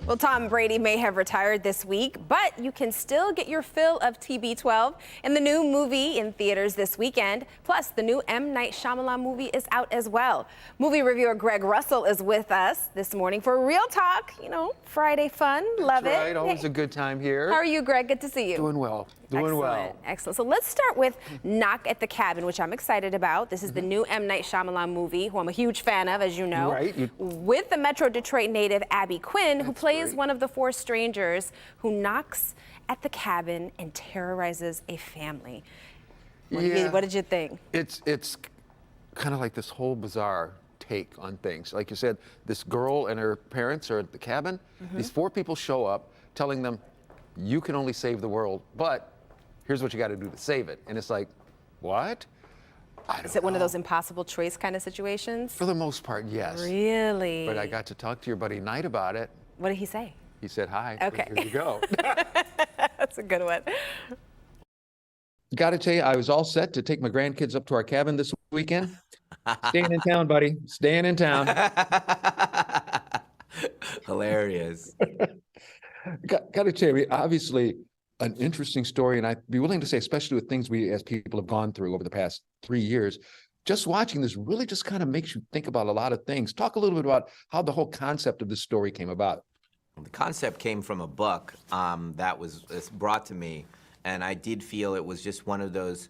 Well, Tom Brady may have retired this week, but you can still get your fill of TB12 in the new movie in theaters this weekend. Plus, the new M. Night Shyamalan movie is out as well. Movie reviewer Greg Russell is with us this morning for Real Talk. You know, Friday fun. Love it. That's right. Always a good time here. How are you, Greg? Good to see you. Doing well. Doing well. Excellent. So let's start with Knock at the Cabin, which I'm excited about. This is the new M. Night Shyamalan movie, who I'm a huge fan of, as you know. Right. With the Metro Detroit native Abby Quinn, who plays great. one of the four strangers who knocks at the cabin and terrorizes a family. What did you think? It's kind of like this whole bizarre take on things. Like you said, this girl and her parents are at the cabin. These four people show up telling them, you can only save the world, but here's what you got to do to save it. And it's like, what? Is it one of those impossible choice kind of situations? For the most part, yes. Really? But I got to talk to your buddy Knight about it. What did he say? He said hi. Okay. Here you go. That's a good one. Got to tell you, I was all set to take my grandkids up to our cabin this weekend. Staying in town, buddy. Staying in town. Hilarious. Got to tell you, obviously an interesting story, and I'd be willing to say, especially with things we as people have gone through over the past 3 years, just watching this really just kind of makes you think about a lot of things. Talk a little bit about how the whole concept of this story came about. The concept came from a book that was brought to me, and I did feel it was just one of those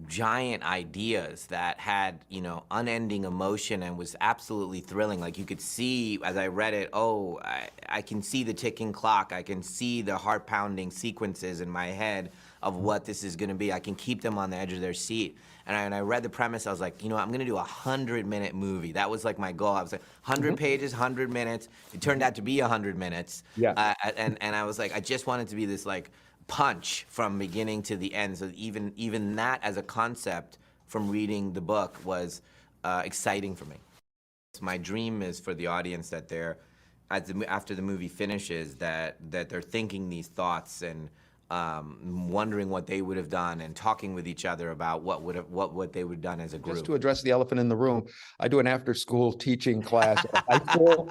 giant ideas that had, you know, unending emotion and was absolutely thrilling. Like, you could see as I read it, oh, I can see the ticking clock. I can see the heart-pounding sequences in my head of what this is going to be. I can keep them on the edge of their seat. And I read the premise, I was like, you know, I'm going to do a 100-minute movie. That was like my goal. I was like, 100 pages, 100 minutes. It turned out to be 100 minutes. Yeah. And I was like, I just wanted to be this, like, punch from beginning to the end. So even that as a concept from reading the book was exciting for me. My dream is for the audience that they're, after the movie finishes, that they're thinking these thoughts and wondering what they would have done and talking with each other about what they would have done as a group. Just to address the elephant in the room, I do an after-school teaching class at high school.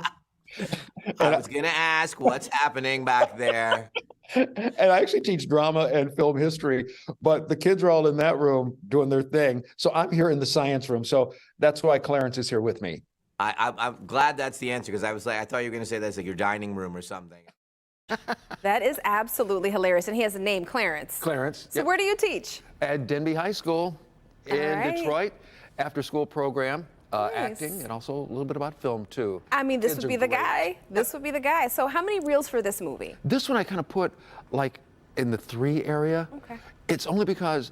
I was gonna ask what's happening back there. And I actually teach drama and film history, but the kids are all in that room doing their thing. So I'm here in the science room. So that's why Clarence is here with me. I'm glad that's the answer, because I thought you were gonna say that's like your dining room or something. That is absolutely hilarious. And he has a name, Clarence. Clarence. So where do you teach? At Denby High School in Detroit, after-school program. Nice. Acting, and also a little bit about film too. I mean, this Kids would be are the great. guy. This would be the guy. So how many reels for this movie? This one I kind of put like in the 3 area. Okay. It's only because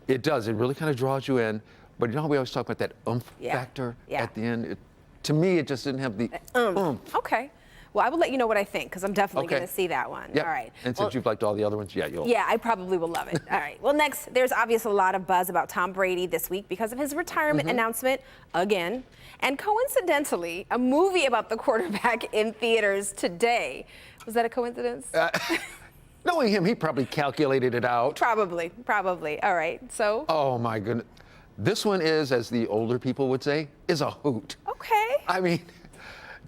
it really kind of draws you in, but you know how we always talk about that oomph factor at the end? To me, it just didn't have the oomph. Okay. Well, I will let you know what I think, because I'm definitely going to see that one. Yep. All right. And since you've liked all the other ones, you'll. Yeah, I probably will love it. All right. Well, next, there's obviously a lot of buzz about Tom Brady this week because of his retirement announcement again. And coincidentally, a movie about the quarterback in theaters today. Was that a coincidence? Knowing him, he probably calculated it out. Probably. All right. So. Oh, my goodness. This one is, as the older people would say, is a hoot. Okay. I mean,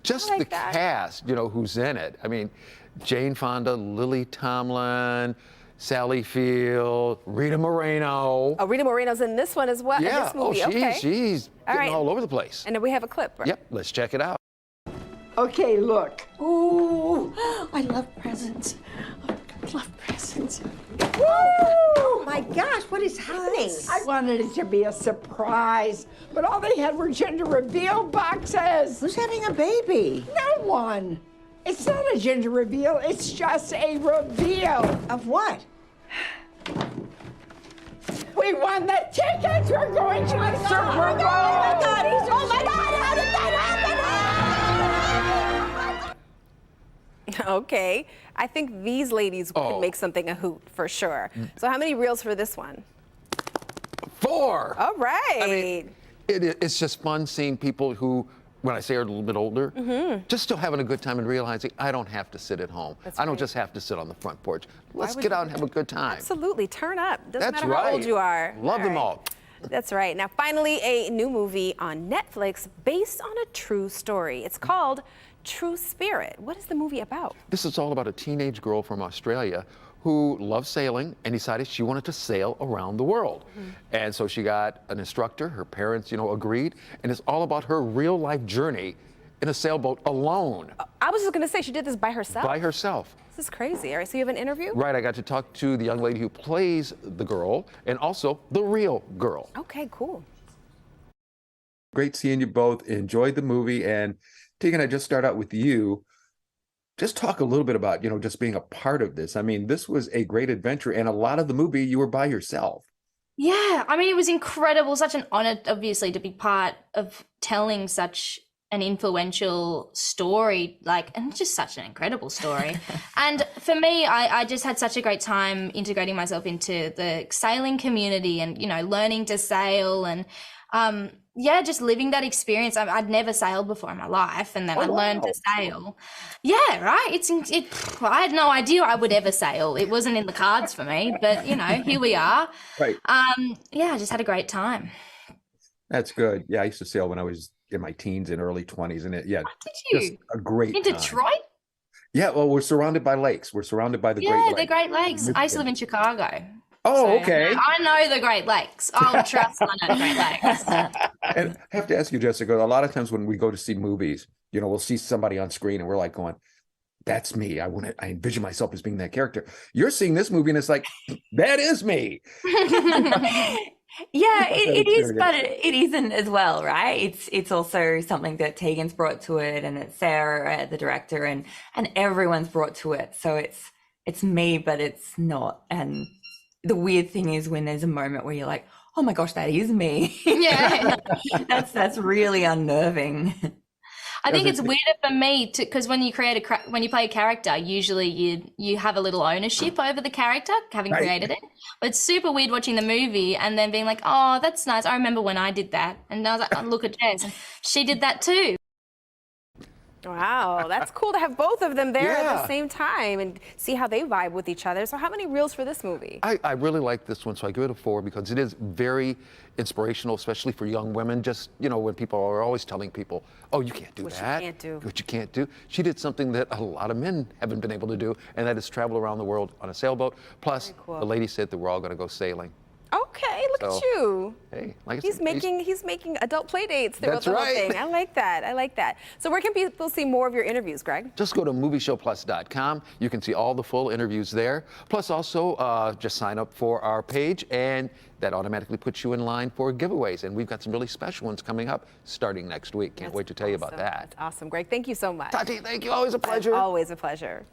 just like the that. cast, you know, who's in it. I mean, Jane Fonda, Lily Tomlin, Sally Field, Rita Moreno. Oh, Rita Moreno's in this one as well. Yeah. In this movie. She's getting all over the place. And then we have a clip, right? Yep. Let's check it out. Okay, look. Ooh, I love presents. I love presents. Woo! My gosh, what is happening? I wanted it to be a surprise, but all they had were gender reveal boxes. Who's having a baby? No one. It's not a gender reveal, it's just a reveal. Of what? We won the tickets. We're going to the Super Bowl. Oh my God, how did that happen? Okay. I think these ladies could make something a hoot for sure. So how many reels for this one? 4. All right. I mean, it's just fun seeing people who, when I say are a little bit older, just still having a good time and realizing I don't have to sit at home. I don't just have to sit on the front porch. Let's get out and have a good time. Absolutely. Turn up. Doesn't That's matter how right. old you are. Love them all. That's right. Now, finally, a new movie on Netflix based on a true story. It's called True Spirit. What is the movie about? This is all about a teenage girl from Australia who loved sailing and decided she wanted to sail around the world. And so she got an instructor, her parents, agreed, and it's all about her real life journey in a sailboat alone. I was just going to say she did this by herself. By herself. This is crazy. All right, so you have an interview? Right, I got to talk to the young lady who plays the girl and also the real girl. Okay, cool. Great seeing you both. Enjoyed the movie. And Tegan, I just start out with you. Just talk a little bit about, just being a part of this. I mean, this was a great adventure, and a lot of the movie you were by yourself. Yeah, I mean, it was incredible. Such an honor, obviously, to be part of telling such an influential story, and just such an incredible story. And for me, I just had such a great time integrating myself into the sailing community and, learning to sail and, just living that experience. I'd never sailed before in my life, and then I learned to sail. Yeah, right. I had no idea I would ever sail. It wasn't in the cards for me, but here we are. Right. I just had a great time. That's good. Yeah, I used to sail when I was in my teens and early 20s, and Did you? just a great In time. Detroit? Yeah, well, we're surrounded by lakes. We're surrounded by the Great Yeah, Lakes. the Great Lakes. I used to live in Chicago. Oh, So okay. I know the Great Lakes. Oh, trust me, I know the Great Lakes. And I have to ask you, Jessica, a lot of times when we go to see movies, we'll see somebody on screen and we're like going, that's me. I envision myself as being that character. You're seeing this movie and it's like, that is me. Yeah, it is, but it isn't as well, right? It's also something that Tegan's brought to it, and it's Sarah, the director, and everyone's brought to it. So it's me, but it's not. And the weird thing is when there's a moment where you're like, oh my gosh, that is me. Yeah. That's really unnerving. I think it's weirder for me because when you play a character, usually you have a little ownership over the character, having created it. But it's super weird watching the movie and then being like, oh, that's nice. I remember when I did that. And I was like, oh, look at Jess. And she did that too. Wow, that's cool to have both of them there at Yeah. the same time and see how they vibe with each other. So how many reels for this movie? I really like this one, so I give it a 4 because it is very inspirational, especially for young women. Just, when people are always telling people, oh, you can't do What you that. can't do. What you can't do. She did something that a lot of men haven't been able to do, and that is travel around the world on a sailboat. Plus, Very cool. the lady said that we're all going to go sailing. Okay, look So, at you. Hey, like I He's said, making adult play dates throughout That's the whole right. thing. I like that. So where can people see more of your interviews, Greg? Just go to movieshowplus.com. You can see all the full interviews there. Plus, also, just sign up for our page, and that automatically puts you in line for giveaways. And we've got some really special ones coming up starting next week. Can't wait to tell you about that. That's awesome, Greg. Thank you so much. Tati, thank you. Always a pleasure. Always a pleasure.